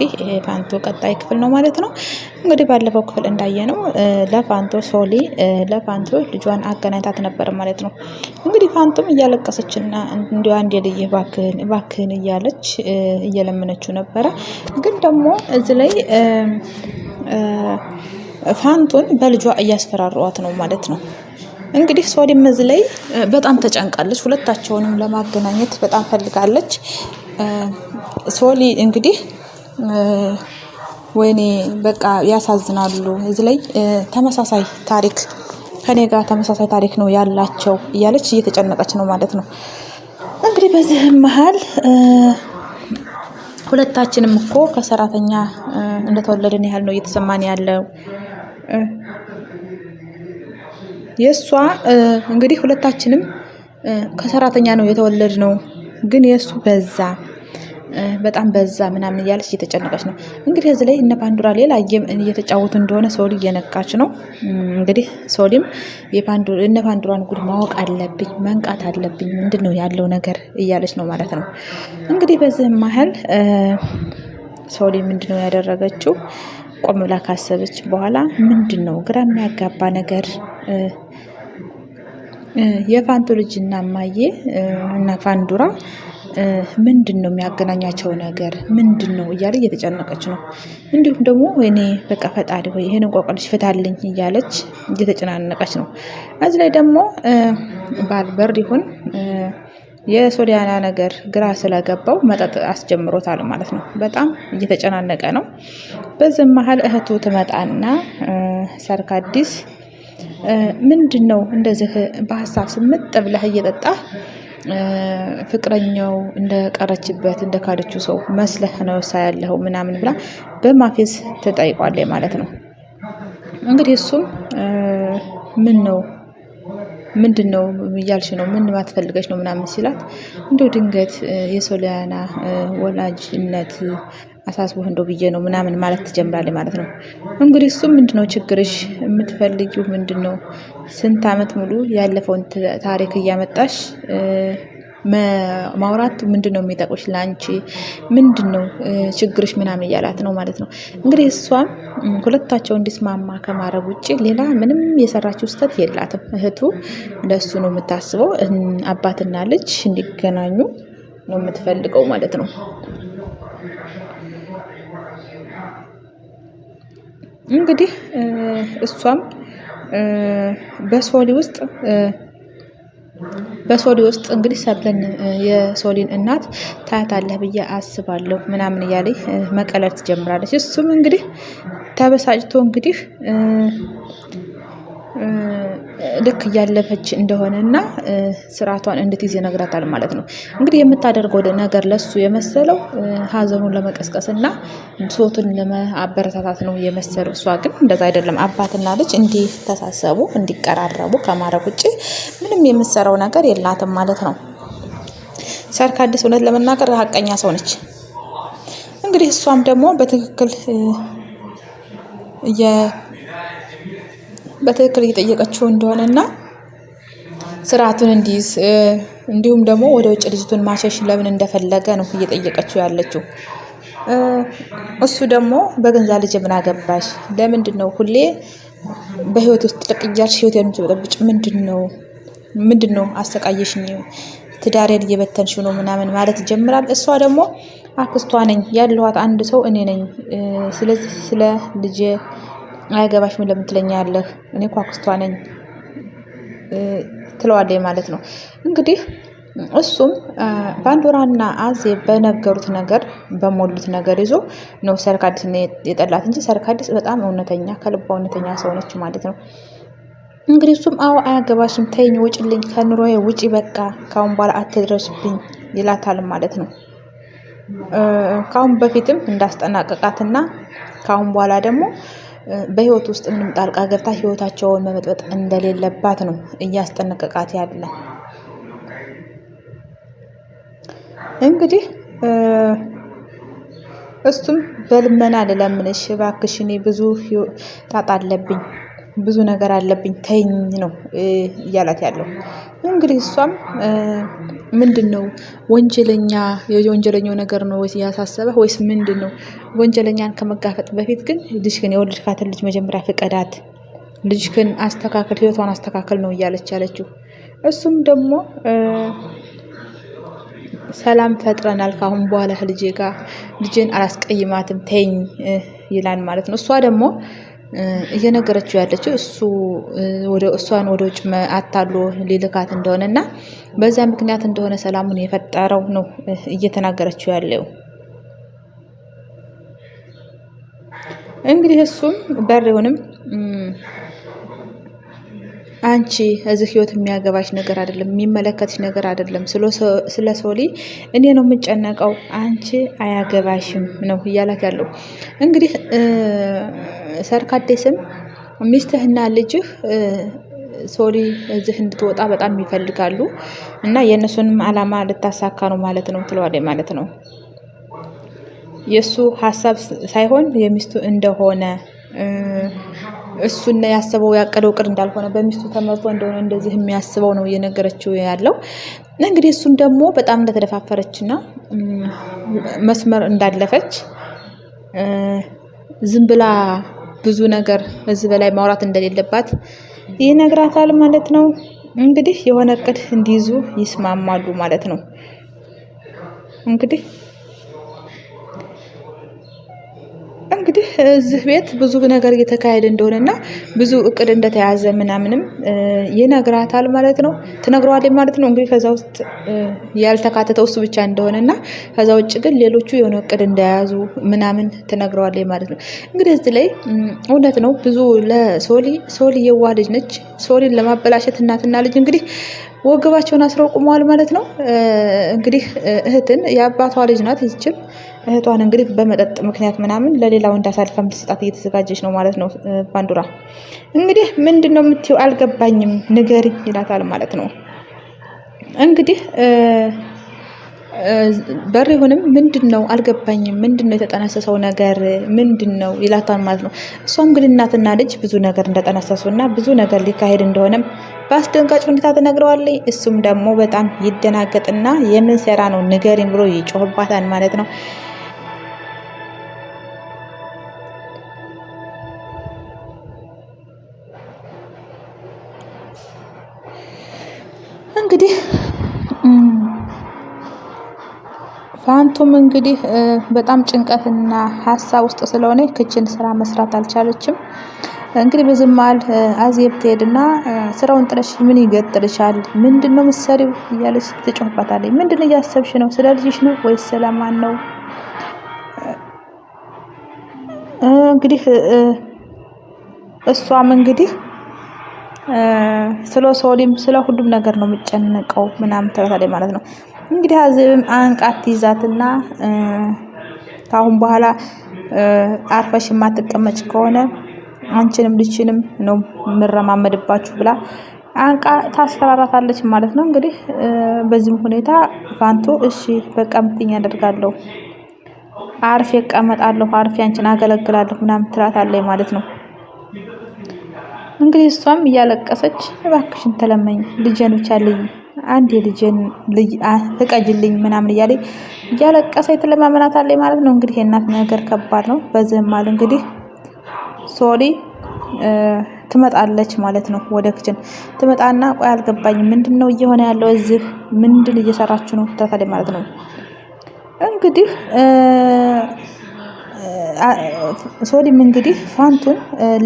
ይሄ ፋንቱ ቀጣይ ክፍል ነው ማለት ነው። እንግዲህ ባለፈው ክፍል እንዳየነው ለፋንቱ ሶሊ ለፋንቱ ልጇን አገናኝታት ነበር ማለት ነው። እንግዲህ ፋንቱም እያለቀሰችና እንዲሁ አንድ ልጅ እባክህን እያለች እየለመነችው ነበረ። ግን ደግሞ እዚህ ላይ ፋንቱን በልጇ እያስፈራሯት ነው ማለት ነው። እንግዲህ ሶሊም እዚህ ላይ በጣም ተጨንቃለች። ሁለታቸውንም ለማገናኘት በጣም ፈልጋለች። ሶሊ እንግዲህ ወይኔ በቃ ያሳዝናሉ። እዚህ ላይ ተመሳሳይ ታሪክ ከኔ ጋር ተመሳሳይ ታሪክ ነው ያላቸው እያለች እየተጨነቀች ነው ማለት ነው። እንግዲህ በዚህ መሃል ሁለታችንም እኮ ከሰራተኛ እንደተወለድን ያህል ነው እየተሰማን ያለው። የሷ እንግዲህ ሁለታችንም ከሰራተኛ ነው የተወለድነው፣ ግን የሱ በዛ በጣም በዛ ምናምን እያለች እየተጨነቀች ነው። እንግዲህ እዚህ ላይ እነ ፓንዱራ ሌላ እየተጫወቱ እንደሆነ ሶሊ እየነቃች ነው። እንግዲህ ሶሊም እነ ፓንዱራን ጉድ ማወቅ አለብኝ፣ መንቃት አለብኝ፣ ምንድነው ያለው ነገር እያለች ነው ማለት ነው። እንግዲህ በዚህ መሀል ሶሊ ምንድነው ያደረገችው? ቆም ብላ ካሰበች በኋላ ምንድነው ግራ የሚያጋባ ነገር የፋንቱ ልጅና እማዬ እና ፋንዱራ ምንድነው የሚያገናኛቸው ነገር ምንድነው እያለ እየተጨነቀች ነው። እንዲሁም ደግሞ ወይኔ በቃ ፈጣሪ ወይ ይሄን እንቆቅልሽ ፍታልኝ እያለች እየተጨናነቀች ነው። እዚህ ላይ ደግሞ ባልበር ይሁን የሶሊያና ነገር ግራ ስለገባው መጠጥ አስጀምሮታል ማለት ነው። በጣም እየተጨናነቀ ነው። በዚህ መሀል እህቱ ትመጣና ሰርካዲስ ምንድነው እንደዚህ በሀሳብ ስምጥ ብለህ እየጠጣህ ፍቅረኛው እንደቀረችበት እንደካደችው ሰው መስለህ ነው ያለው ምናምን ብላ በማፌዝ ተጠይቋለች ማለት ነው። እንግዲህ እሱም ምንድነው እያልሽ ነው? ምን ማትፈልገሽ ነው ምናምን ሲላት እንደው ድንገት የሶሊያና ወላጅነት አሳስቦህ እንደው ብዬ ነው ምናምን ማለት ትጀምራለች ማለት ነው። እንግዲህ እሱም ምንድነው ችግርሽ? የምትፈልጊው ምንድነው? ስንት አመት ሙሉ ያለፈውን ታሪክ እያመጣሽ ማውራት ምንድነው የሚጠቅምሽ? ላንቺ ምንድነው ችግርሽ? ምናምን እያላት ነው ማለት ነው። እንግዲህ እሷም ሁለታቸው እንዲስማማ ከማድረግ ውጪ ሌላ ምንም የሰራችው ስህተት የላትም። እህቱ ለሱ ነው የምታስበው። አባትና ልጅ እንዲገናኙ ነው የምትፈልገው ማለት ነው። እንግዲህ እሷም በሶሊ ውስጥ እንግዲህ ሰብለን የሶሊን እናት ታያታለህ ብዬ አስባለሁ ምናምን እያለች መቀለድ ትጀምራለች። እሱም እንግዲህ ተበሳጭቶ እንግዲህ ልክ እያለፈች እንደሆነና ስርዓቷን እንድትይዝ ይነግራታል ማለት ነው። እንግዲህ የምታደርገው ነገር ለሱ የመሰለው ሀዘኑን ለመቀስቀስና ሶቱን ለማበረታታት ነው የመሰለው። እሷ ግን እንደዛ አይደለም። አባትና ልጅ እንዲተሳሰቡ እንዲቀራረቡ ከማድረግ ውጪ ምንም የምትሰራው ነገር የላትም ማለት ነው። ሰርካዲስ እውነት ለመናገር ሀቀኛ ሰው ነች። እንግዲህ እሷም ደግሞ በትክክል እየጠየቀችው እንደሆነና ስርዓቱን እንዲይዝ እንዲሁም ደግሞ ወደ ውጭ ልጅቱን ማሸሽ ለምን እንደፈለገ ነው እየጠየቀችው ያለችው። እሱ ደግሞ በገንዛ ልጅ ምን አገባሽ? ለምንድነው ሁሌ በህይወት ውስጥ ጥልቅ እያልሽ ህይወት የምትበጠብጭ? ምንድነው አሰቃየሽኝ? ትዳሬን እየበተንሽው ነው ምናምን ማለት ይጀምራል። እሷ ደግሞ አክስቷ ነኝ ያለኋት አንድ ሰው እኔ ነኝ። ስለዚህ ስለ ልጄ አያገባሽም ለምን ትለኛለህ? እኔ እኮ አክስቷ ነኝ ትለዋለች ማለት ነው። እንግዲህ እሱም ፓንዶራና አዜብ በነገሩት ነገር በሞሉት ነገር ይዞ ነው ሰርካዲስን የጠላት እንጂ ሰርካዲስ በጣም እውነተኛ ከልቧ እውነተኛ ሰው ነች ማለት ነው። እንግዲህ እሱም አዎ አያገባሽም፣ ተይኝ፣ ውጭልኝ፣ ከኑሮዬ ውጪ፣ በቃ ካሁን በኋላ አትድረስብኝ ይላታል ማለት ነው። ካሁን በፊትም እንዳስጠናቀቃትና ካሁን በኋላ ደግሞ በህይወት ውስጥ ምንም ጣልቃ ገብታ ህይወታቸውን መበጥበጥ እንደሌለባት ነው እያስጠነቀቃት ያለ። እንግዲህ እሱም በልመና ልለምንሽ እባክሽ፣ እኔ ብዙ ጣጣ አለብኝ፣ ብዙ ነገር አለብኝ፣ ተይኝ ነው እያላት ያለው። እንግዲህ እሷም ምንድነው ወንጀለኛ የወንጀለኛው ነገር ነው ወይስ ያሳሰበህ ወይስ ምንድነው? ወንጀለኛን ከመጋፈጥ በፊት ግን ልጅህን የወለድካትን ልጅ መጀመሪያ ፍቀዳት፣ ልጅህን አስተካክል፣ ህይወቷን አስተካክል ነው እያለች ያለችው። እሱም ደግሞ ሰላም ፈጥረናል ካሁን በኋላ ልጄ ጋር ልጄን አላስቀይማትም ተይኝ ይላል ማለት ነው። እሷ ደግሞ እየነገረችው ያለችው እሷን ወደ ውጭ አታሎ ሊልካት እንደሆነ እና በዛ ምክንያት እንደሆነ ሰላሙን የፈጠረው ነው እየተናገረችው ያለው። እንግዲህ እሱም በሬውንም አንቺ እዚህ ህይወት የሚያገባሽ ነገር አይደለም፣ የሚመለከትሽ ነገር አይደለም። ስለ ሶሊ እኔ ነው የምጨነቀው፣ አንቺ አያገባሽም ነው እያላት ያለው። እንግዲህ ሰርካዴስም ሚስትህና ልጅህ ሶሊ እዚህ እንድትወጣ በጣም ይፈልጋሉ እና የእነሱንም አላማ ልታሳካ ነው ማለት ነው ትለዋለች ማለት ነው። የእሱ ሀሳብ ሳይሆን የሚስቱ እንደሆነ እሱና ያሰበው ያቀደው እቅድ እንዳልሆነ በሚስቱ ተመርቶ እንደሆነ እንደዚህ የሚያስበው ነው እየነገረችው ያለው። እንግዲህ እሱም ደግሞ በጣም እንደተደፋፈረችና መስመር እንዳለፈች ዝም ብላ ብዙ ነገር እዚህ በላይ ማውራት እንደሌለባት ይነግራታል ማለት ነው። እንግዲህ የሆነ እቅድ እንዲይዙ ይስማማሉ ማለት ነው። እንግዲህ እዚህ ቤት ብዙ ነገር እየተካሄደ እንደሆነና ብዙ እቅድ እንደተያዘ ምናምንም ይነግራታል ማለት ነው። ትነግረዋለች ማለት ነው። እንግዲህ ከዛ ውስጥ ያልተካተተው እሱ ብቻ እንደሆነና ከዛ ውጭ ግን ሌሎቹ የሆነ እቅድ እንደያዙ ምናምን ትነግረዋለች ማለት ነው። እንግዲህ እዚህ ላይ እውነት ነው ብዙ ሶሊ የዋህ ልጅ ነች። ሶሊን ለማበላሸት እናትና ልጅ እንግዲህ ወገባቸውን አስረው ቁመዋል ማለት ነው። እንግዲህ እህትን የአባቷ ልጅ ናት። ይችል እህቷን እንግዲህ በመጠጥ ምክንያት ምናምን ለሌላ ወንድ አሳልፋ ልትሰጣት እየተዘጋጀች ነው ማለት ነው። ፓንዱራ እንግዲህ ምንድን ነው የምትይው አልገባኝም ንገሪ ይላታል ማለት ነው። እንግዲህ በሪሁንም ምንድን ነው አልገባኝም፣ ምንድን ነው የተጠነሰሰው ነገር ምንድን ነው ይላታል ማለት ነው። እሷም እንግዲህ እናትና ልጅ ብዙ ነገር እንደጠነሰሱና ብዙ ነገር ሊካሄድ እንደሆነም በአስደንጋጭ ሁኔታ ትነግረዋለች። እሱም ደግሞ በጣም ይደናገጥና የምን ሴራ ነው ንገሪኝ ብሎ ይጮህባታል ማለት ነው። እንግዲህ ፋንቱም እንግዲህ በጣም ጭንቀትና ሀሳብ ውስጥ ስለሆነ ክችን ስራ መስራት አልቻለችም። እንግዲህ በዚህ መሀል አዜብ ትሄድና ስራውን ጥለሽ ምን ይገጥልሻል? ምንድነው ምሰሪው? እያለች ትጮህባታለች። ምንድነው እያሰብሽ ነው? ስለ ልጅሽ ነው ወይስ ስለማን ነው? እንግዲህ እሷም እንግዲህ ስለ ሶሊም ስለ ሁሉም ነገር ነው የምጨነቀው ምናምን ትላታለች ማለት ነው። እንግዲህ አዜብም አንቃት ይዛትና ካሁን በኋላ አርፈሽ የማትቀመጭ ከሆነ አንቺንም ልጅሽንም ነው የምረማመድባችሁ ብላ አንቃ ታስፈራራታለች ማለት ነው። እንግዲህ በዚህም ሁኔታ ፋንቱ እሺ በቃ ምትኝ ያደርጋለሁ፣ አርፌ እቀመጣለሁ፣ አርፌ አንቺን አገለግላለሁ ምናምን ትላታለች ማለት ነው። እንግዲህ እሷም እያለቀሰች እባክሽን ተለመኝ ልጄን ብቻ ልኝ አንድ የልጄን ልጅ ፍቀጅልኝ ምናምን እያለቀሰች ትለማመናታለች ማለት ነው። እንግዲህ የእናት ነገር ከባድ ነው። በዚህም ማለት እንግዲህ ሶሊ ትመጣለች ማለት ነው። ወደ ክችን ትመጣና ቆይ አልገባኝም፣ ምንድነው እየሆነ ያለው እዚህ ምንድን እየሰራችሁ ነው ትላታለች ማለት ነው። እንግዲህ ሶሊም እንግዲህ ፋንቱን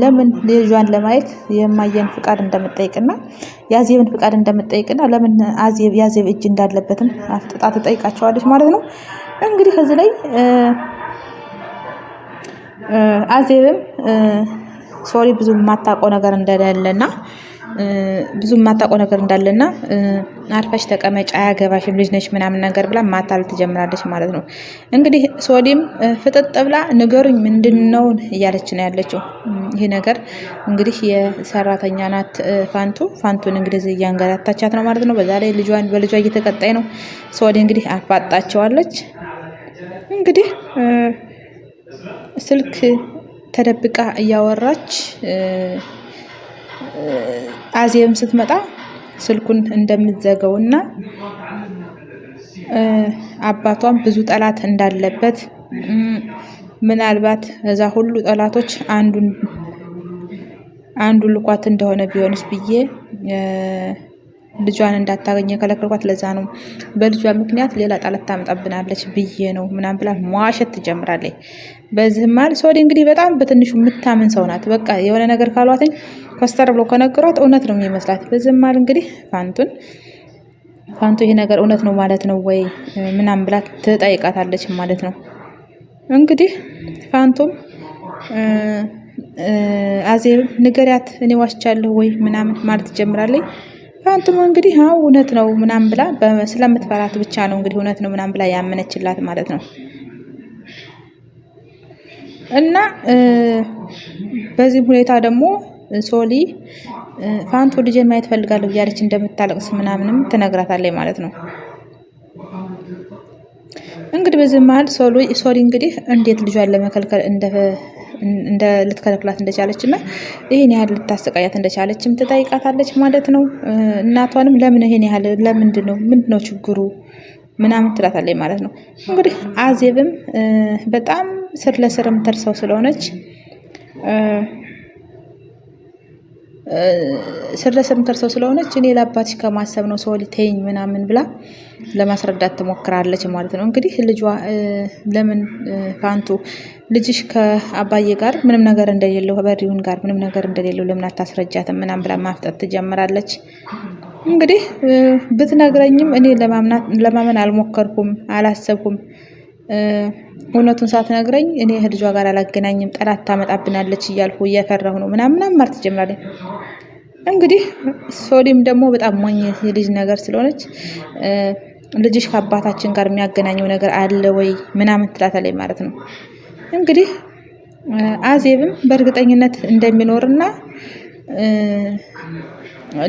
ለምን ልጇን ለማየት የማየን ፍቃድ እንደምትጠይቅና የአዜብን ፍቃድ እንደምትጠይቅና ለምን የአዜብ እጅ እንዳለበትም አፍጥጣ ትጠይቃቸዋለች ማለት ነው። እንግዲህ ከዚህ ላይ አዜብም ሶሊ ብዙ የማታውቀው ነገር እንዳለና አርፈሽ ተቀመጭ አያገባሽም ልጅ ነሽ ምናምን ነገር ብላ ማታል ትጀምራለች ማለት ነው። እንግዲህ ሶሊም ፍጥጥ ብላ ንገሩኝ ምንድነው እያለች ነው ያለችው። ይሄ ነገር እንግዲህ የሰራተኛ ናት ፋንቱን እንግዲህ እያንገላታቻት ነው ማለት ነው። በዛ ላይ በልጇ እየተቀጣይ ነው። ሶሊ እንግዲህ አፋጣቸዋለች። እንግዲህ ስልክ ተደብቃ እያወራች አዜብም ስትመጣ ስልኩን እንደምትዘጋውና አባቷም ብዙ ጠላት እንዳለበት ምናልባት እዛ ሁሉ ጠላቶች አንዱ ልኳት እንደሆነ ቢሆንስ ብዬ ልጇን እንዳታገኝ የከለከልኳት ለዛ ነው። በልጇ ምክንያት ሌላ ጠላት ታመጣብናለች ብዬ ነው ምናምን ብላ መዋሸት ትጀምራለች። በዚህም ማለት ሶሊ እንግዲህ በጣም በትንሹ የምታምን ሰው ናት። በቃ የሆነ ነገር ካሏትኝ ኮስተር ብሎ ከነገሯት እውነት ነው የሚመስላት። በዚህም ማለት እንግዲህ ፋንቱ ይሄ ነገር እውነት ነው ማለት ነው ወይ ምናምን ብላ ትጠይቃታለች ማለት ነው። እንግዲህ ፋንቱም አዜብ ንገሪያት እኔ ዋሽቻለሁ ወይ ምናምን ማለት ትጀምራለች። ፋንቱም እንግዲህ እውነት ነው ምናምን ብላ ስለምትፈራት ብቻ ነው እንግዲህ እውነት ነው ምናምን ብላ ያመነችላት ማለት ነው። እና በዚህ ሁኔታ ደግሞ ሶሊ ፋንቱ ልጄን ማየት ፈልጋለሁ እያለች እንደምታለቅስ ምናምንም ትነግራታለች ማለት ነው። እንግዲህ በዚህ መሀል ሶሊ እንግዲህ እንዴት ልጇን ለመከልከል እንደ ልትከለክላት እንደቻለች እና ይሄን ያህል ልታሰቃያት እንደቻለችም ትጠይቃታለች ማለት ነው። እናቷንም ለምን ይሄን ያህል ምንድነው ችግሩ ምናምን ትላታለች ማለት ነው። እንግዲህ አዜብም በጣም ስር ለስር የምትደርሰው ስለሆነች እኔ ለአባትሽ ከማሰብ ነው ሶሊ ተይኝ ምናምን ብላ ለማስረዳት ትሞክራለች ማለት ነው። እንግዲህ ልጇ ለምን ፋንቱ ልጅሽ ከአባዬ ጋር ምንም ነገር እንደሌለው በሪውን ጋር ምንም ነገር እንደሌለው ለምን አታስረጃትም ምናምን ብላ ማፍጠት ትጀምራለች። እንግዲህ ብትነግረኝም እኔ ለማመን አልሞከርኩም፣ አላሰብኩም። እውነቱን ሳትነግረኝ እኔ ልጇ ጋር አላገናኝም፣ ጠላት ታመጣብናለች እያልኩ እየፈራሁ ነው ምናምን ማለት ትጀምራለች። እንግዲህ ሶሊም ደግሞ በጣም ሞኝ የልጅ ነገር ስለሆነች ልጅሽ ከአባታችን ጋር የሚያገናኘው ነገር አለ ወይ ምናምን ትላታለች ማለት ነው። እንግዲህ አዜብም በእርግጠኝነት እንደሚኖርና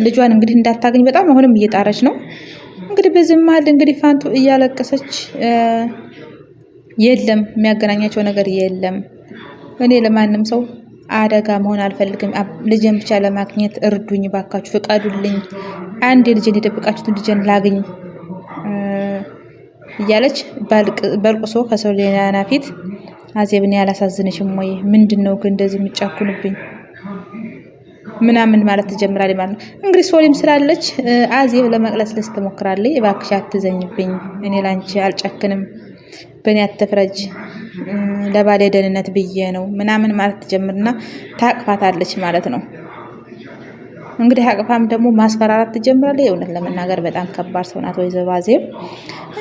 ልጇን እንግዲህ እንዳታገኝ በጣም አሁንም እየጣረች ነው። እንግዲህ በዚህ መሀል እንግዲህ ፋንቱ እያለቀሰች የለም የሚያገናኛቸው ነገር የለም፣ እኔ ለማንም ሰው አደጋ መሆን አልፈልግም፣ ልጄን ብቻ ለማግኘት እርዱኝ፣ ባካችሁ ፍቀዱልኝ፣ አንድ ልጄን የደብቃችሁትን ልጄን ላግኝ እያለች በልቅሶ ከሶሊያና ፊት አዜብን ያላሳዝንሽም ወይ ምንድነው ግን እንደዚህ የሚጫኩንብኝ ምናምን ማለት ትጀምራለች ማለት ነው። እንግዲህ ሶሊም ስላለች አዜብ ለመቅለስለስ ትሞክራለች። እባክሽ አትዘኝብኝ፣ እኔ ላንቺ አልጨክንም፣ በእኔ አትፍረጅ፣ ለባሌ ደህንነት ብዬ ነው ምናምን ማለት ትጀምርና ታቅፋታለች ማለት ነው። እንግዲህ አቅፋም ደግሞ ማስፈራራት ትጀምራለች። እውነት ለመናገር በጣም ከባድ ሰው ናት ወይዘሮ አዜብ።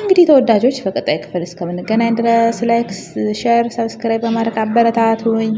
እንግዲህ ተወዳጆች በቀጣይ ክፍል እስከምንገናኝ ድረስ ላይክ፣ ሼር፣ ሰብስክራይብ በማድረግ አበረታቱኝ።